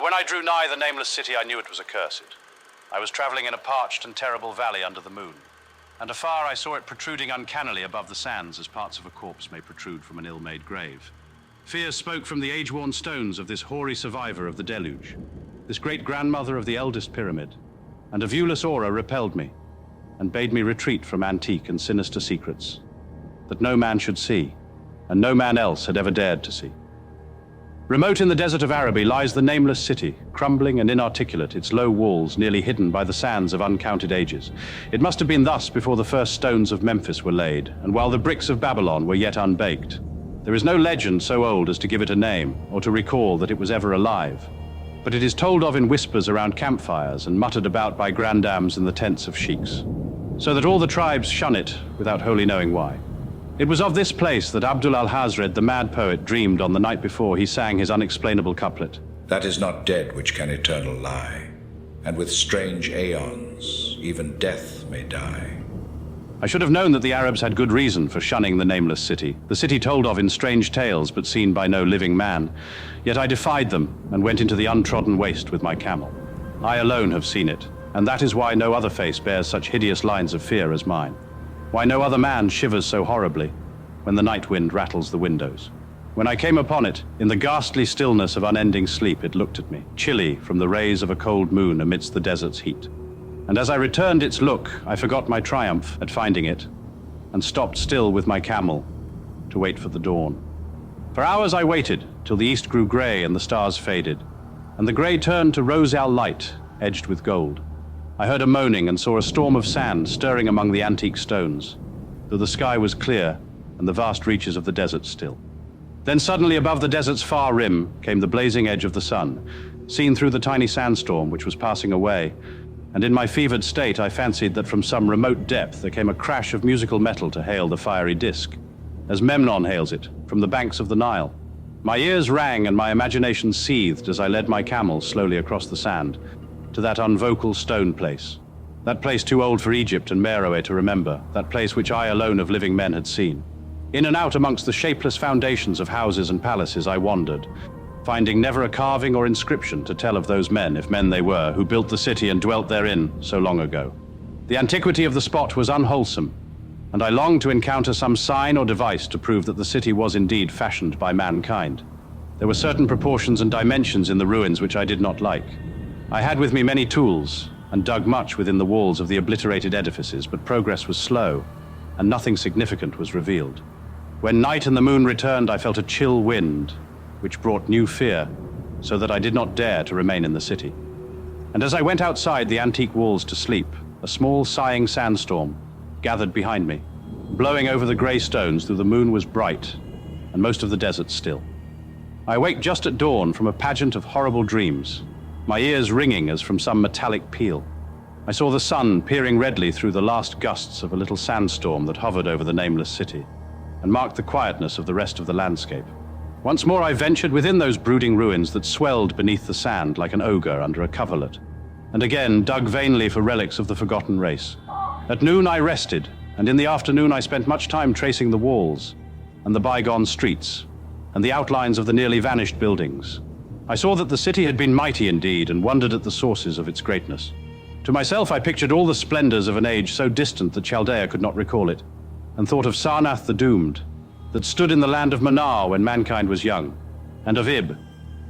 when I drew nigh the Nameless City, I knew it was accursed. I was traveling in a parched and terrible valley under the moon, and afar I saw it protruding uncannily above the sands as parts of a corpse may protrude from an ill-made grave. Fear spoke from the age-worn stones of this hoary survivor of the deluge, this great-grandmother of the eldest pyramid, and a viewless aura repelled me and bade me retreat from antique and sinister secrets that no man should see, and no man else had ever dared to see. Remote in the desert of Araby lies the Nameless City, crumbling and inarticulate, its low walls nearly hidden by the sands of uncounted ages. It must have been thus before the first stones of Memphis were laid, and while the bricks of Babylon were yet unbaked. There is no legend so old as to give it a name, or to recall that it was ever alive. But it is told of in whispers around campfires and muttered about by grandams in the tents of sheiks, so that all the tribes shun it without wholly knowing why. It was of this place that Abdul al-Hazred, the mad poet, dreamed on the night before he sang his unexplainable couplet. That is not dead which can eternal lie, and with strange aeons, even death may die. I should have known that the Arabs had good reason for shunning the Nameless City, the city told of in strange tales but seen by no living man. Yet I defied them and went into the untrodden waste with my camel. I alone have seen it, and that is why no other face bears such hideous lines of fear as mine. Why no other man shivers so horribly when the night wind rattles the windows. When I came upon it, in the ghastly stillness of unending sleep, it looked at me, chilly from the rays of a cold moon amidst the desert's heat. And as I returned its look, I forgot my triumph at finding it, and stopped still with my camel to wait for the dawn. For hours I waited, till the east grew grey and the stars faded, and the grey turned to roseal light, edged with gold. I heard a moaning and saw a storm of sand stirring among the antique stones, though the sky was clear and the vast reaches of the desert still. Then suddenly above the desert's far rim came the blazing edge of the sun, seen through the tiny sandstorm which was passing away, and in my fevered state I fancied that from some remote depth there came a crash of musical metal to hail the fiery disk, as Memnon hails it from the banks of the Nile. My ears rang and my imagination seethed as I led my camel slowly across the sand, to that unvocal stone place, that place too old for Egypt and Meroe to remember, that place which I alone of living men had seen. In and out amongst the shapeless foundations of houses and palaces I wandered, finding never a carving or inscription to tell of those men, if men they were, who built the city and dwelt therein so long ago. The antiquity of the spot was unwholesome, and I longed to encounter some sign or device to prove that the city was indeed fashioned by mankind. There were certain proportions and dimensions in the ruins which I did not like. I had with me many tools, and dug much within the walls of the obliterated edifices, but progress was slow, and nothing significant was revealed. When night and the moon returned, I felt a chill wind, which brought new fear, so that I did not dare to remain in the city. And as I went outside the antique walls to sleep, a small sighing sandstorm gathered behind me, blowing over the grey stones though the moon was bright, and most of the desert still. I awaked just at dawn from a pageant of horrible dreams, my ears ringing as from some metallic peal. I saw the sun peering redly through the last gusts of a little sandstorm that hovered over the Nameless City, and marked the quietness of the rest of the landscape. Once more I ventured within those brooding ruins that swelled beneath the sand like an ogre under a coverlet, and again dug vainly for relics of the forgotten race. At noon I rested, and in the afternoon I spent much time tracing the walls, and the bygone streets, and the outlines of the nearly vanished buildings. I saw that the city had been mighty indeed, and wondered at the sources of its greatness. To myself I pictured all the splendors of an age so distant that Chaldea could not recall it, and thought of Sarnath the Doomed, that stood in the land of Manar when mankind was young, and of Ib,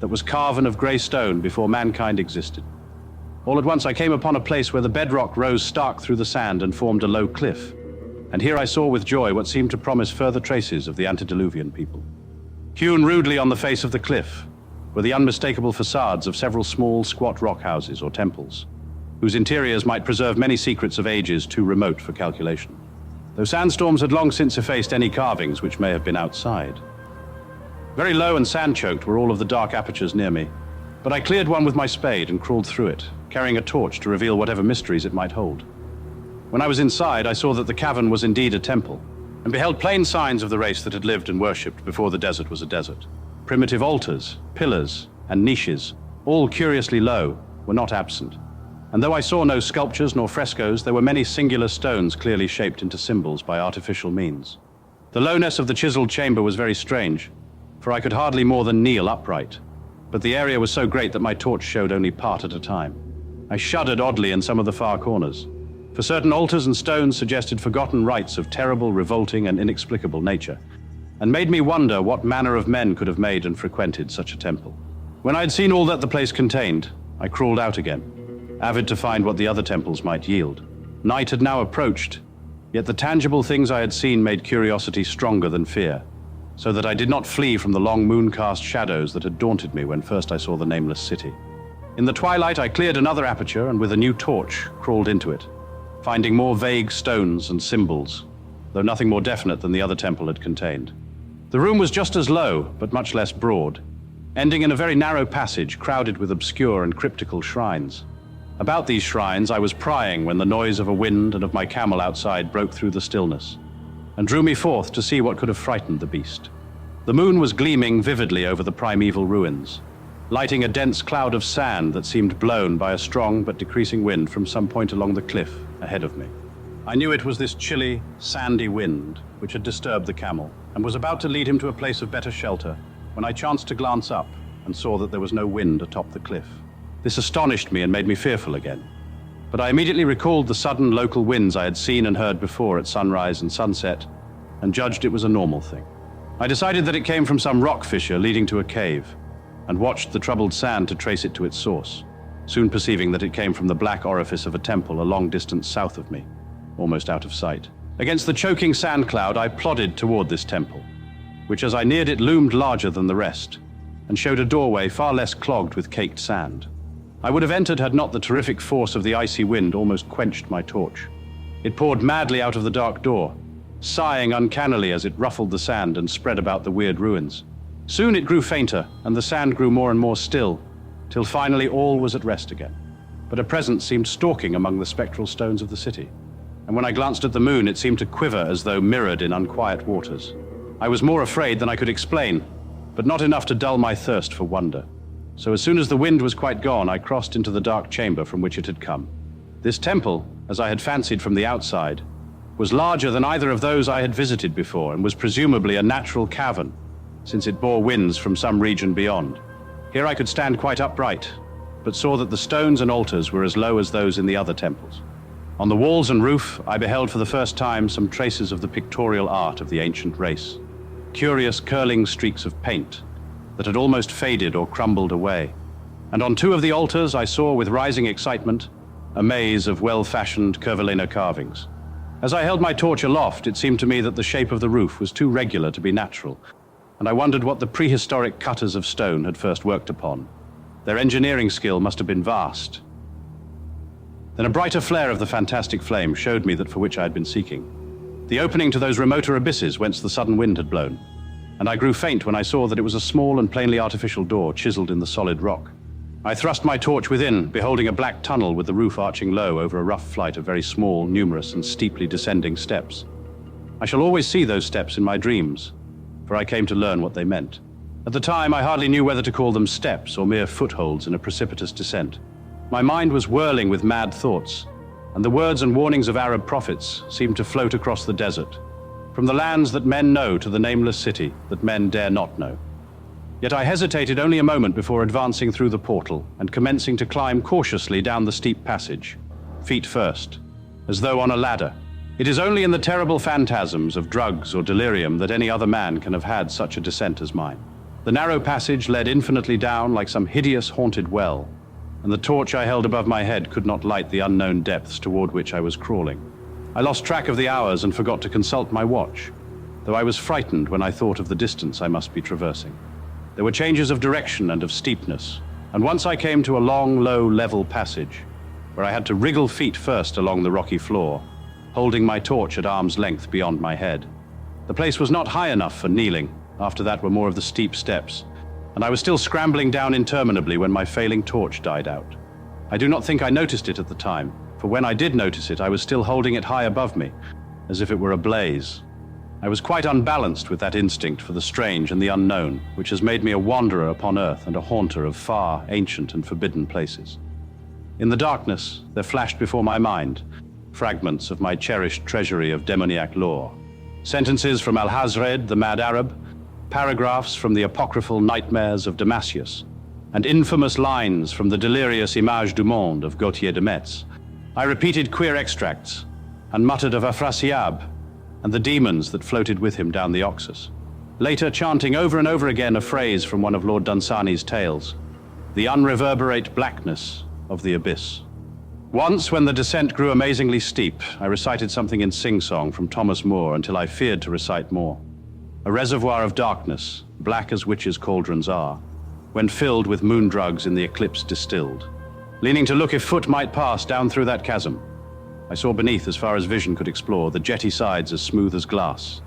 that was carven of grey stone before mankind existed. All at once I came upon a place where the bedrock rose stark through the sand and formed a low cliff, and here I saw with joy what seemed to promise further traces of the antediluvian people. Hewn rudely on the face of the cliff were the unmistakable facades of several small, squat rock houses or temples, whose interiors might preserve many secrets of ages too remote for calculation, though sandstorms had long since effaced any carvings which may have been outside. Very low and sand-choked were all of the dark apertures near me, but I cleared one with my spade and crawled through it, carrying a torch to reveal whatever mysteries it might hold. When I was inside, I saw that the cavern was indeed a temple, and beheld plain signs of the race that had lived and worshipped before the desert was a desert. Primitive altars, pillars, and niches, all curiously low, were not absent. And though I saw no sculptures nor frescoes, there were many singular stones clearly shaped into symbols by artificial means. The lowness of the chiseled chamber was very strange, for I could hardly more than kneel upright, but the area was so great that my torch showed only part at a time. I shuddered oddly in some of the far corners, for certain altars and stones suggested forgotten rites of terrible, revolting, and inexplicable nature, and made me wonder what manner of men could have made and frequented such a temple. When I had seen all that the place contained, I crawled out again, avid to find what the other temples might yield. Night had now approached, yet the tangible things I had seen made curiosity stronger than fear, so that I did not flee from the long moon-cast shadows that had daunted me when first I saw the Nameless City. In the twilight, I cleared another aperture and with a new torch crawled into it, finding more vague stones and symbols, though nothing more definite than the other temple had contained. The room was just as low, but much less broad, ending in a very narrow passage crowded with obscure and cryptical shrines. About these shrines I was prying when the noise of a wind and of my camel outside broke through the stillness, and drew me forth to see what could have frightened the beast. The moon was gleaming vividly over the primeval ruins, lighting a dense cloud of sand that seemed blown by a strong but decreasing wind from some point along the cliff ahead of me. I knew it was this chilly, sandy wind which had disturbed the camel and was about to lead him to a place of better shelter when I chanced to glance up and saw that there was no wind atop the cliff. This astonished me and made me fearful again, but I immediately recalled the sudden local winds I had seen and heard before at sunrise and sunset and judged it was a normal thing. I decided that it came from some rock fissure leading to a cave and watched the troubled sand to trace it to its source, soon perceiving that it came from the black orifice of a temple a long distance south of me, almost out of sight. Against the choking sand cloud, I plodded toward this temple, which as I neared it loomed larger than the rest, and showed a doorway far less clogged with caked sand. I would have entered had not the terrific force of the icy wind almost quenched my torch. It poured madly out of the dark door, sighing uncannily as it ruffled the sand and spread about the weird ruins. Soon it grew fainter, and the sand grew more and more still, till finally all was at rest again. But a presence seemed stalking among the spectral stones of the city, and when I glanced at the moon, it seemed to quiver as though mirrored in unquiet waters. I was more afraid than I could explain, but not enough to dull my thirst for wonder. So as soon as the wind was quite gone, I crossed into the dark chamber from which it had come. This temple, as I had fancied from the outside, was larger than either of those I had visited before, and was presumably a natural cavern, since it bore winds from some region beyond. Here I could stand quite upright, but saw that the stones and altars were as low as those in the other temples. On the walls and roof, I beheld for the first time some traces of the pictorial art of the ancient race. Curious curling streaks of paint that had almost faded or crumbled away. And on two of the altars I saw with rising excitement a maze of well-fashioned curvilinear carvings. As I held my torch aloft, it seemed to me that the shape of the roof was too regular to be natural, and I wondered what the prehistoric cutters of stone had first worked upon. Their engineering skill must have been vast. Then a brighter flare of the fantastic flame showed me that for which I had been seeking, the opening to those remoter abysses whence the sudden wind had blown, and I grew faint when I saw that it was a small and plainly artificial door chiseled in the solid rock. I thrust my torch within, beholding a black tunnel with the roof arching low over a rough flight of very small, numerous, and steeply descending steps. I shall always see those steps in my dreams, for I came to learn what they meant. At the time, I hardly knew whether to call them steps or mere footholds in a precipitous descent. My mind was whirling with mad thoughts, and the words and warnings of Arab prophets seemed to float across the desert, from the lands that men know to the nameless city that men dare not know. Yet I hesitated only a moment before advancing through the portal and commencing to climb cautiously down the steep passage, feet first, as though on a ladder. It is only in the terrible phantasms of drugs or delirium that any other man can have had such a descent as mine. The narrow passage led infinitely down like some hideous haunted well, and the torch I held above my head could not light the unknown depths toward which I was crawling. I lost track of the hours and forgot to consult my watch, though I was frightened when I thought of the distance I must be traversing. There were changes of direction and of steepness, and once I came to a long, low, level passage, where I had to wriggle feet first along the rocky floor, holding my torch at arm's length beyond my head. The place was not high enough for kneeling. After that were more of the steep steps, and I was still scrambling down interminably when my failing torch died out. I do not think I noticed it at the time, for when I did notice it, I was still holding it high above me, as if it were ablaze. I was quite unbalanced with that instinct for the strange and the unknown, which has made me a wanderer upon earth and a haunter of far, ancient, and forbidden places. In the darkness, there flashed before my mind fragments of my cherished treasury of demoniac lore. Sentences from Alhazred, the mad Arab, paragraphs from the apocryphal nightmares of Damascus, and infamous lines from the delirious Image du Monde of Gautier de Metz. I repeated queer extracts and muttered of Afrasiab and the demons that floated with him down the Oxus, later chanting over and over again a phrase from one of Lord Dunsany's tales, the unreverberate blackness of the abyss. Once, when the descent grew amazingly steep, I recited something in sing-song from Thomas Moore until I feared to recite more. A reservoir of darkness, black as witches' cauldrons are, when filled with moon drugs in the eclipse distilled. Leaning to look if foot might pass down through that chasm, I saw beneath, as far as vision could explore, the jetty sides as smooth as glass,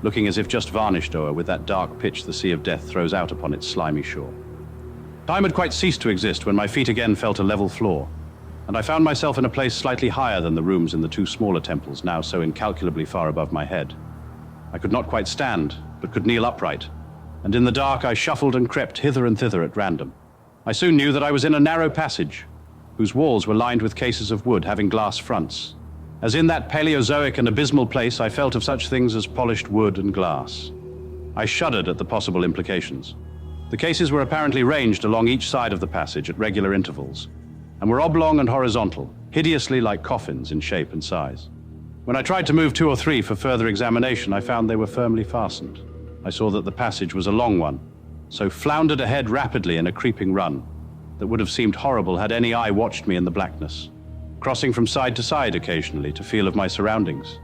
looking as if just varnished o'er with that dark pitch the sea of death throws out upon its slimy shore. Time had quite ceased to exist when my feet again felt a level floor, and I found myself in a place slightly higher than the rooms in the two smaller temples now so incalculably far above my head. I could not quite stand, but could kneel upright, and in the dark I shuffled and crept hither and thither at random. I soon knew that I was in a narrow passage, whose walls were lined with cases of wood having glass fronts. As in that Paleozoic and abysmal place, I felt of such things as polished wood and glass. I shuddered at the possible implications. The cases were apparently ranged along each side of the passage at regular intervals, and were oblong and horizontal, hideously like coffins in shape and size. When I tried to move 2 or 3 for further examination, I found they were firmly fastened. I saw that the passage was a long one, so floundered ahead rapidly in a creeping run that would have seemed horrible had any eye watched me in the blackness, crossing from side to side occasionally to feel of my surroundings,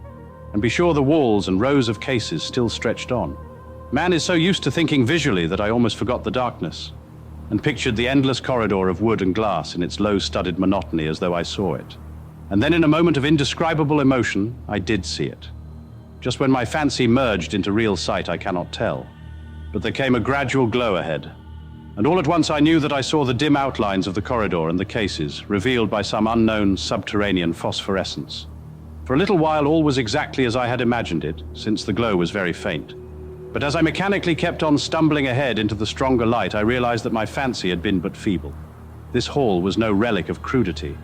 and be sure the walls and rows of cases still stretched on. Man is so used to thinking visually that I almost forgot the darkness, and pictured the endless corridor of wood and glass in its low-studded monotony as though I saw it. And then in a moment of indescribable emotion, I did see it. Just when my fancy merged into real sight, I cannot tell. But there came a gradual glow ahead, and all at once I knew that I saw the dim outlines of the corridor and the cases, revealed by some unknown subterranean phosphorescence. For a little while all was exactly as I had imagined it, since the glow was very faint. But as I mechanically kept on stumbling ahead into the stronger light, I realized that my fancy had been but feeble. This hall was no relic of crudity,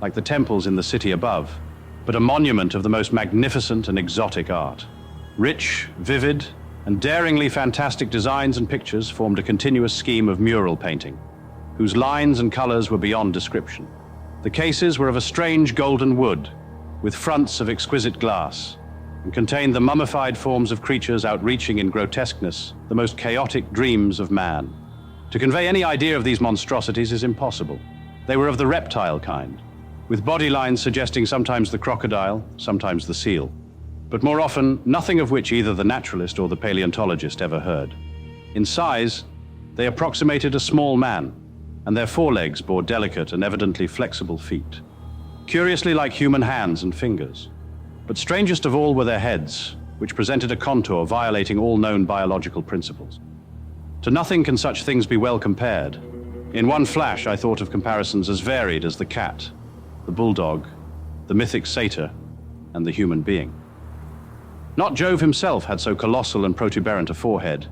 like the temples in the city above, but a monument of the most magnificent and exotic art. Rich, vivid, and daringly fantastic designs and pictures formed a continuous scheme of mural painting, whose lines and colors were beyond description. The cases were of a strange golden wood, with fronts of exquisite glass, and contained the mummified forms of creatures outreaching in grotesqueness, the most chaotic dreams of man. To convey any idea of these monstrosities is impossible. They were of the reptile kind, with body lines suggesting sometimes the crocodile, sometimes the seal, but more often nothing of which either the naturalist or the paleontologist ever heard. In size, they approximated a small man, and their forelegs bore delicate and evidently flexible feet, curiously like human hands and fingers. But strangest of all were their heads, which presented a contour violating all known biological principles. To nothing can such things be well compared. In one flash, I thought of comparisons as varied as the cat, the bulldog, the mythic satyr, and the human being. Not Jove himself had so colossal and protuberant a forehead,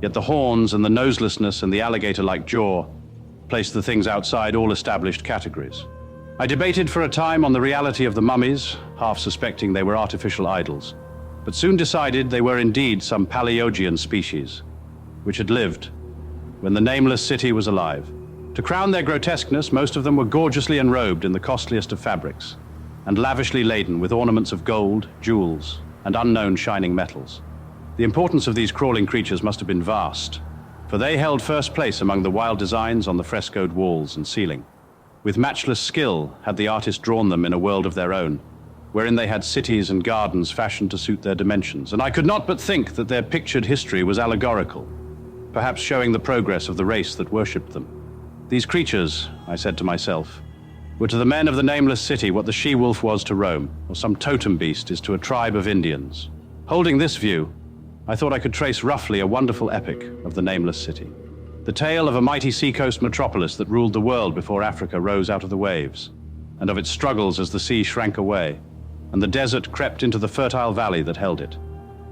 yet the horns and the noselessness and the alligator-like jaw placed the things outside all established categories. I debated for a time on the reality of the mummies, half suspecting they were artificial idols, but soon decided they were indeed some Paleogean species, which had lived when the Nameless City was alive. To crown their grotesqueness, most of them were gorgeously enrobed in the costliest of fabrics, and lavishly laden with ornaments of gold, jewels, and unknown shining metals. The importance of these crawling creatures must have been vast, for they held first place among the wild designs on the frescoed walls and ceiling. With matchless skill had the artist drawn them in a world of their own, wherein they had cities and gardens fashioned to suit their dimensions, and I could not but think that their pictured history was allegorical, perhaps showing the progress of the race that worshipped them. These creatures, I said to myself, were to the men of the Nameless City what the she-wolf was to Rome, or some totem beast is to a tribe of Indians. Holding this view, I thought I could trace roughly a wonderful epic of the Nameless City. The tale of a mighty seacoast metropolis that ruled the world before Africa rose out of the waves, and of its struggles as the sea shrank away, and the desert crept into the fertile valley that held it.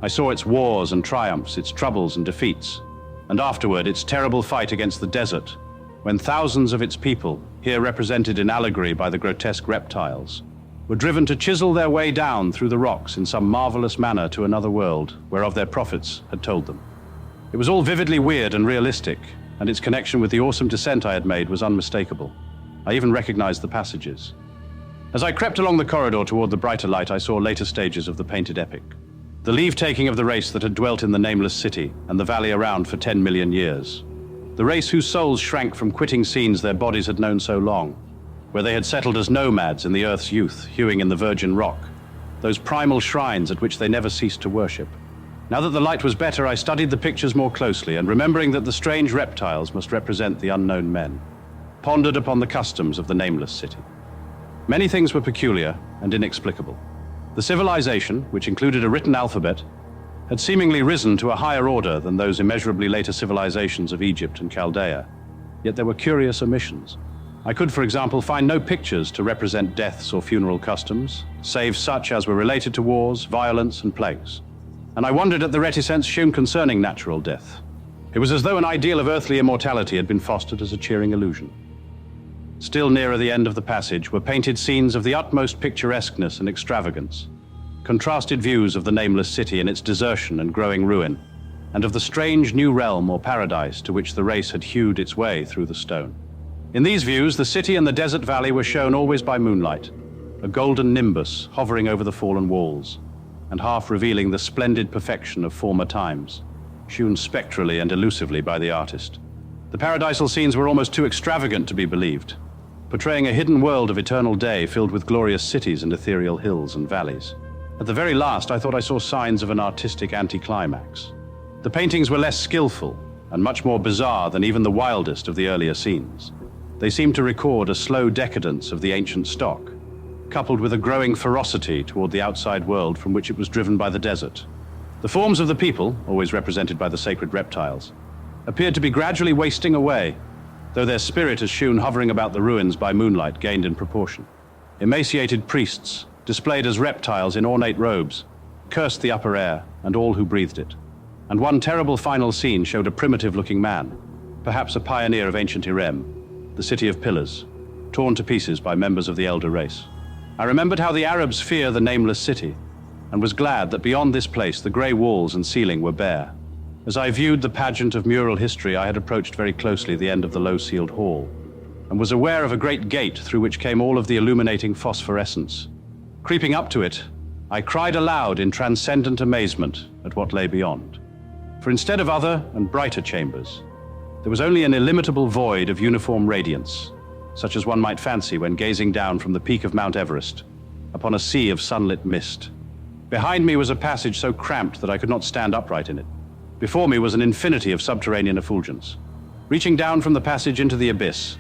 I saw its wars and triumphs, its troubles and defeats, and afterward its terrible fight against the desert, when thousands of its people, here represented in allegory by the grotesque reptiles, were driven to chisel their way down through the rocks in some marvelous manner to another world, whereof their prophets had told them. It was all vividly weird and realistic and its connection with the awesome descent I had made was unmistakable. I even recognized the passages. As I crept along the corridor toward the brighter light, I saw later stages of the painted epic. The leave-taking of the race that had dwelt in the Nameless City and the valley around for 10 million years. The race whose souls shrank from quitting scenes their bodies had known so long, where they had settled as nomads in the earth's youth, hewing in the virgin rock, those primal shrines at which they never ceased to worship. Now that the light was better, I studied the pictures more closely, and remembering that the strange reptiles must represent the unknown men, pondered upon the customs of the Nameless City. Many things were peculiar and inexplicable. The civilization, which included a written alphabet, had seemingly risen to a higher order than those immeasurably later civilizations of Egypt and Chaldea. Yet there were curious omissions. I could, for example, find no pictures to represent deaths or funeral customs, save such as were related to wars, violence, and plagues. And I wondered at the reticence shown concerning natural death. It was as though an ideal of earthly immortality had been fostered as a cheering illusion. Still nearer the end of the passage were painted scenes of the utmost picturesqueness and extravagance, contrasted views of the Nameless City in its desertion and growing ruin, and of the strange new realm or paradise to which the race had hewed its way through the stone. In these views, the city and the desert valley were shown always by moonlight, a golden nimbus hovering over the fallen walls, and half revealing the splendid perfection of former times, shewn spectrally and elusively by the artist. The paradisal scenes were almost too extravagant to be believed, portraying a hidden world of eternal day filled with glorious cities and ethereal hills and valleys. At the very last, I thought I saw signs of an artistic anticlimax. The paintings were less skillful and much more bizarre than even the wildest of the earlier scenes. They seemed to record a slow decadence of the ancient stock, coupled with a growing ferocity toward the outside world from which it was driven by the desert. The forms of the people, always represented by the sacred reptiles, appeared to be gradually wasting away, though their spirit as shewn hovering about the ruins by moonlight gained in proportion. Emaciated priests, displayed as reptiles in ornate robes, cursed the upper air and all who breathed it. And one terrible final scene showed a primitive-looking man, perhaps a pioneer of ancient Irem, the city of pillars, torn to pieces by members of the elder race. I remembered how the Arabs fear the Nameless City, and was glad that beyond this place the grey walls and ceiling were bare. As I viewed the pageant of mural history, I had approached very closely the end of the low-ceiled hall, and was aware of a great gate through which came all of the illuminating phosphorescence. Creeping up to it, I cried aloud in transcendent amazement at what lay beyond. For instead of other and brighter chambers, there was only an illimitable void of uniform radiance, such as one might fancy when gazing down from the peak of Mount Everest upon a sea of sunlit mist. Behind me was a passage so cramped that I could not stand upright in it. Before me was an infinity of subterranean effulgence. Reaching down from the passage into the abyss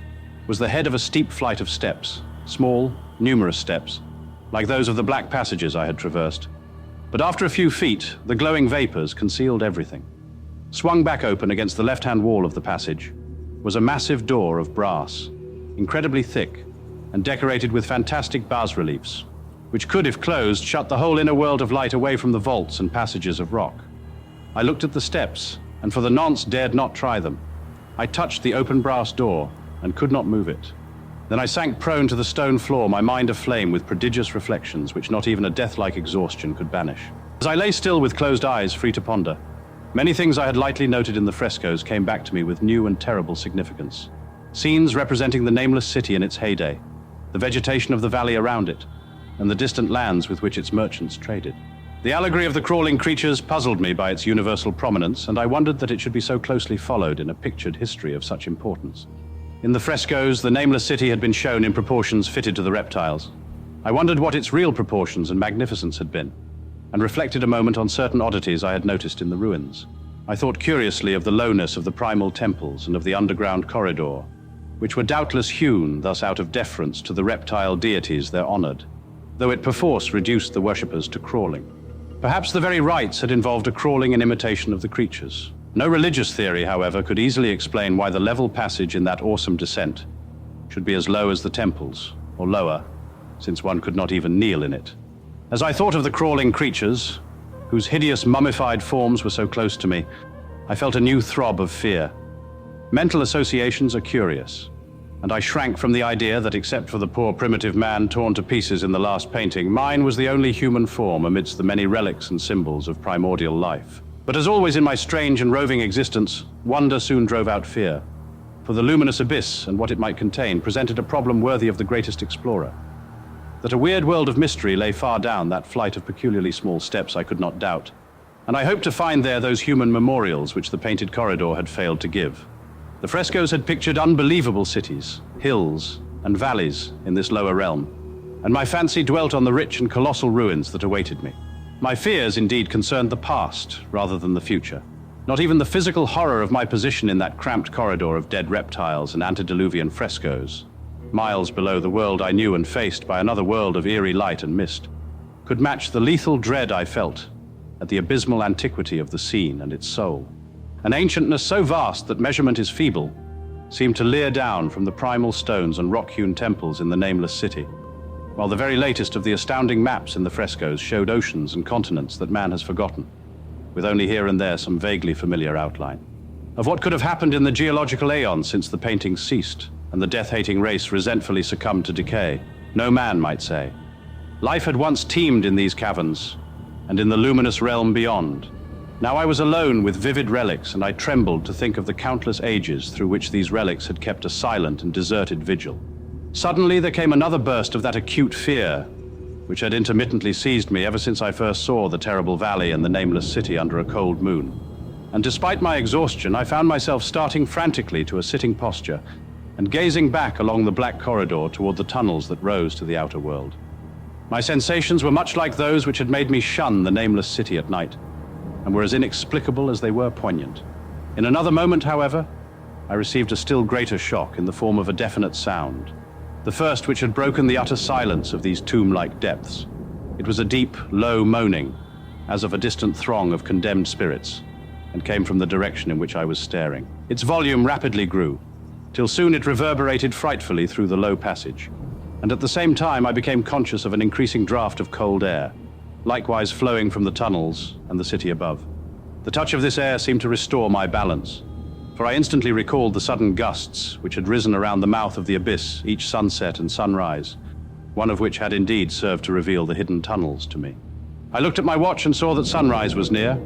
was the head of a steep flight of steps, small, numerous steps, like those of the black passages I had traversed. But after a few feet, the glowing vapors concealed everything. Swung back open against the left-hand wall of the passage was a massive door of brass, incredibly thick and decorated with fantastic bas-reliefs, which could, if closed, shut the whole inner world of light away from the vaults and passages of rock. I looked at the steps, and for the nonce dared not try them. I touched the open brass door and could not move it. Then I sank prone to the stone floor, my mind aflame with prodigious reflections which not even a death-like exhaustion could banish. As I lay still with closed eyes, free to ponder, many things I had lightly noted in the frescoes came back to me with new and terrible significance. Scenes representing the Nameless City in its heyday, the vegetation of the valley around it, and the distant lands with which its merchants traded. The allegory of the crawling creatures puzzled me by its universal prominence, and I wondered that it should be so closely followed in a pictured history of such importance. In the frescoes, the Nameless City had been shown in proportions fitted to the reptiles. I wondered what its real proportions and magnificence had been, and reflected a moment on certain oddities I had noticed in the ruins. I thought curiously of the lowness of the primal temples and of the underground corridor, which were doubtless hewn thus out of deference to the reptile deities they're honored, though it perforce reduced the worshippers to crawling. Perhaps the very rites had involved a crawling in imitation of the creatures. No religious theory, however, could easily explain why the level passage in that awesome descent should be as low as the temples, or lower, since one could not even kneel in it. As I thought of the crawling creatures, whose hideous mummified forms were so close to me, I felt a new throb of fear. Mental associations are curious, and I shrank from the idea that except for the poor primitive man torn to pieces in the last painting, mine was the only human form amidst the many relics and symbols of primordial life. But as always in my strange and roving existence, wonder soon drove out fear. for the luminous abyss and what it might contain presented a problem worthy of the greatest explorer. That a weird world of mystery lay far down that flight of peculiarly small steps I could not doubt, and I hoped to find there those human memorials which the painted corridor had failed to give. The frescoes had pictured unbelievable cities, hills, and valleys in this lower realm, and my fancy dwelt on the rich and colossal ruins that awaited me. My fears indeed concerned the past rather than the future. Not even the physical horror of my position in that cramped corridor of dead reptiles and antediluvian frescoes, miles below the world I knew and faced by another world of eerie light and mist, could match the lethal dread I felt at the abysmal antiquity of the scene and its soul. An ancientness so vast that measurement is feeble seemed to leer down from the primal stones and rock-hewn temples in the Nameless City, while the very latest of the astounding maps in the frescoes showed oceans and continents that man has forgotten, with only here and there some vaguely familiar outline. Of what could have happened in the geological aeon since the paintings ceased and the death-hating race resentfully succumbed to decay, no man might say. Life had once teemed in these caverns and in the luminous realm beyond. Now I was alone with vivid relics, and I trembled to think of the countless ages through which these relics had kept a silent and deserted vigil. Suddenly there came another burst of that acute fear which had intermittently seized me ever since I first saw the terrible valley and the Nameless City under a cold moon. And despite my exhaustion, I found myself starting frantically to a sitting posture and gazing back along the black corridor toward the tunnels that rose to the outer world. My sensations were much like those which had made me shun the Nameless City at night, and were as inexplicable as they were poignant. In another moment, however, I received a still greater shock in the form of a definite sound, the first which had broken the utter silence of these tomb-like depths. It was a deep, low moaning, as of a distant throng of condemned spirits, and came from the direction in which I was staring. Its volume rapidly grew, till soon it reverberated frightfully through the low passage, and at the same time I became conscious of an increasing draught of cold air, likewise flowing from the tunnels and the city above. The touch of this air seemed to restore my balance, for I instantly recalled the sudden gusts which had risen around the mouth of the abyss each sunset and sunrise, one of which had indeed served to reveal the hidden tunnels to me. I looked at my watch and saw that sunrise was near,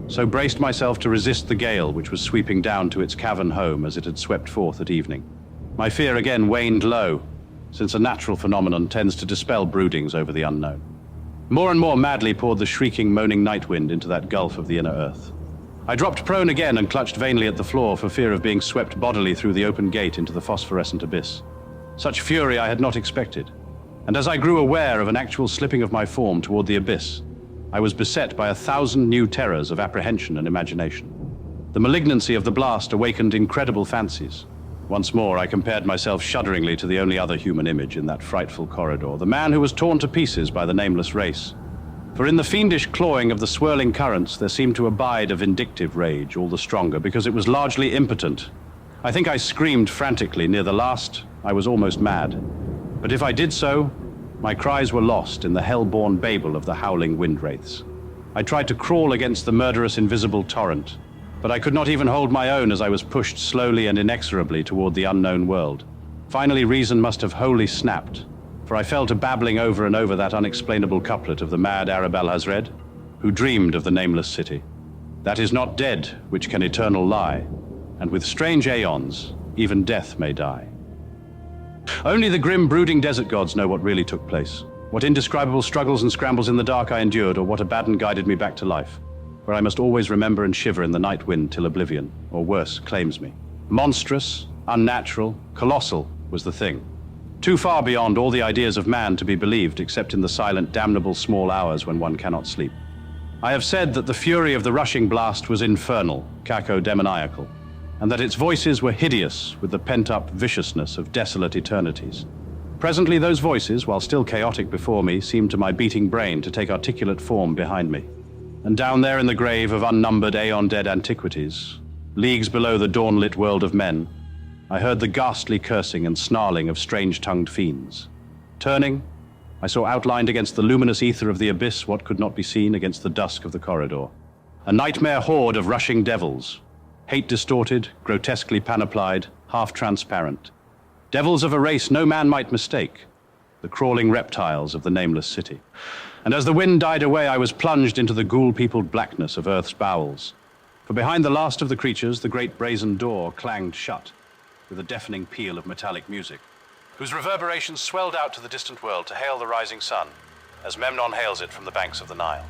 so braced myself to resist the gale which was sweeping down to its cavern home as it had swept forth at evening. My fear again waned low, since a natural phenomenon tends to dispel broodings over the unknown. More and more madly poured the shrieking, moaning night wind into that gulf of the inner earth. I dropped prone again and clutched vainly at the floor for fear of being swept bodily through the open gate into the phosphorescent abyss. Such fury I had not expected, and as I grew aware of an actual slipping of my form toward the abyss, I was beset by 1,000 new terrors of apprehension and imagination. The malignancy of the blast awakened incredible fancies. Once more I compared myself shudderingly to the only other human image in that frightful corridor, the man who was torn to pieces by the nameless race. For in the fiendish clawing of the swirling currents there seemed to abide a vindictive rage, all the stronger because it was largely impotent. I think I screamed frantically. Near the last, I was almost mad. But if I did so, my cries were lost in the hell-born babel of the howling wind wraiths. I tried to crawl against the murderous invisible torrent, but I could not even hold my own as I was pushed slowly and inexorably toward the unknown world. Finally, reason must have wholly snapped, for I fell to babbling over and over that unexplainable couplet of the mad Arab al-Hazred, who dreamed of the Nameless City. That is not dead which can eternal lie, and with strange aeons, even death may die. Only the grim, brooding desert gods know what really took place, what indescribable struggles and scrambles in the dark I endured, or what Abaddon guided me back to life, where I must always remember and shiver in the night wind till oblivion, or worse, claims me. Monstrous, unnatural, colossal was the thing. Too far beyond all the ideas of man to be believed except in the silent, damnable small hours when one cannot sleep. I have said that the fury of the rushing blast was infernal, cacodemoniacal, and that its voices were hideous with the pent-up viciousness of desolate eternities. Presently those voices, while still chaotic before me, seemed to my beating brain to take articulate form behind me. And down there in the grave of unnumbered aeon-dead antiquities, leagues below the dawn-lit world of men, I heard the ghastly cursing and snarling of strange-tongued fiends. Turning, I saw outlined against the luminous ether of the abyss what could not be seen against the dusk of the corridor. A nightmare horde of rushing devils, hate-distorted, grotesquely panoplied, half-transparent. Devils of a race no man might mistake, the crawling reptiles of the Nameless City. And as the wind died away, I was plunged into the ghoul-peopled blackness of Earth's bowels. For behind the last of the creatures, the great brazen door clanged shut, with a deafening peal of metallic music, whose reverberations swelled out to the distant world to hail the rising sun, as Memnon hails it from the banks of the Nile.